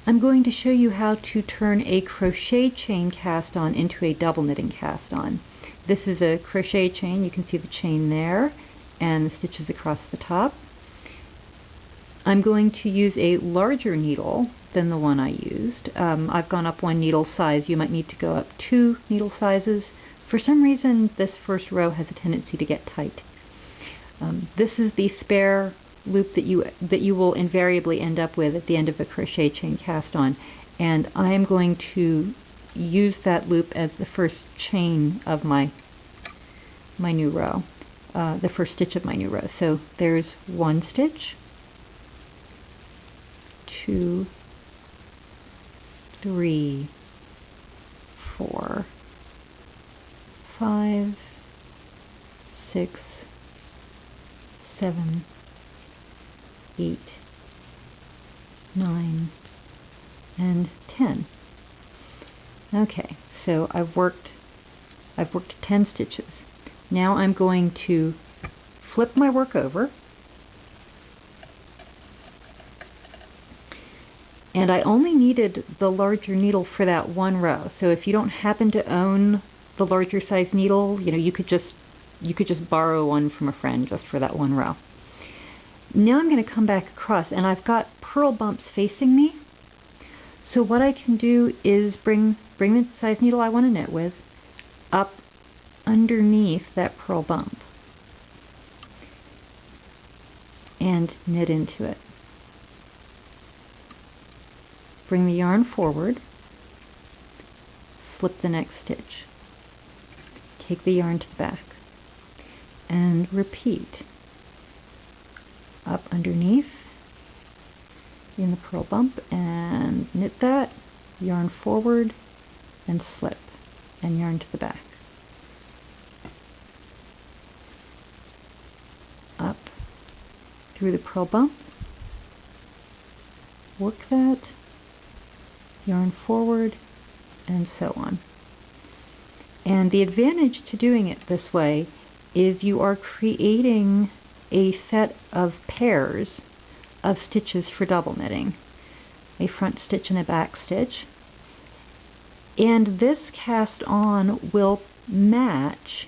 I'm going to show you how to turn a crochet chain cast on into a double knitting cast on. This is a crochet chain. You can see the chain there and the stitches across the top. I'm going to use a larger needle than the one I used. I've gone up one needle size. You might need to go up 2 needle sizes. For some reason this first row has a tendency to get tight. This is the spare loop that you will invariably end up with at the end of a crochet chain cast on, and I am going to use that loop as the first chain of my new row, the first stitch of my new row. So there's 1 stitch, 2, 3, 4, 5, 6, 7, 8, 9, and 10. Okay, so I've worked 10 stitches. Now I'm going to flip my work over, and I only needed the larger needle for that one row. So if you don't happen to own the larger size needle, you could just borrow one from a friend just for that one row. Now I'm going to come back across, and I've got purl bumps facing me. So what I can do is bring the size needle I want to knit with up underneath that purl bump and knit into it. Bring the yarn forward, slip the next stitch, take the yarn to the back, and repeat. Up underneath in the purl bump and knit that, yarn forward and slip, and yarn to the back. Up through the purl bump, work that, yarn forward, and so on. And the advantage to doing it this way is you are creating a set of pairs of stitches for double knitting, a front stitch and a back stitch, and this cast on will match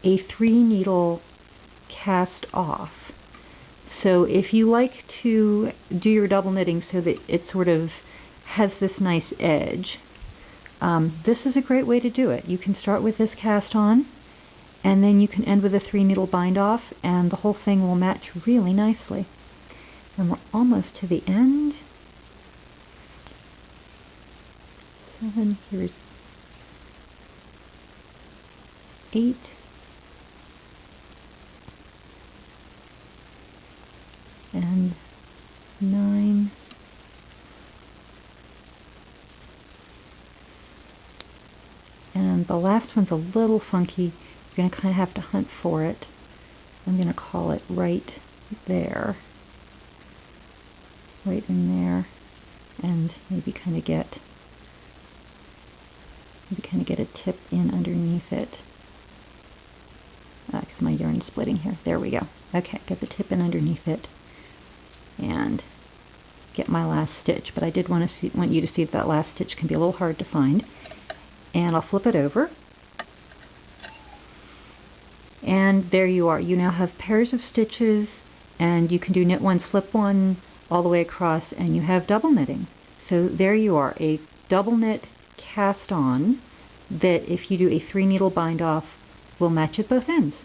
a 3 needle cast off. So if you like to do your double knitting so that it sort of has this nice edge, this is a great way to do it. You can start with this cast on, and then you can end with a 3 needle bind off, and the whole thing will match really nicely. And we're almost to the end. 7, here's 8, and 9, and the last one's a little funky. You're going to kind of have to hunt for it. I'm going to call it right there. Right in there. And maybe kind of get a tip in underneath it. Because my yarn's splitting here. There we go. Okay, get the tip in underneath it. And get my last stitch. But I did want you to see that last stitch can be a little hard to find. And I'll flip it over. And there you are. You now have pairs of stitches, and you can do knit one, slip one all the way across, and you have double knitting. So there you are, a double knit cast on that if you do a 3 needle bind off will match at both ends.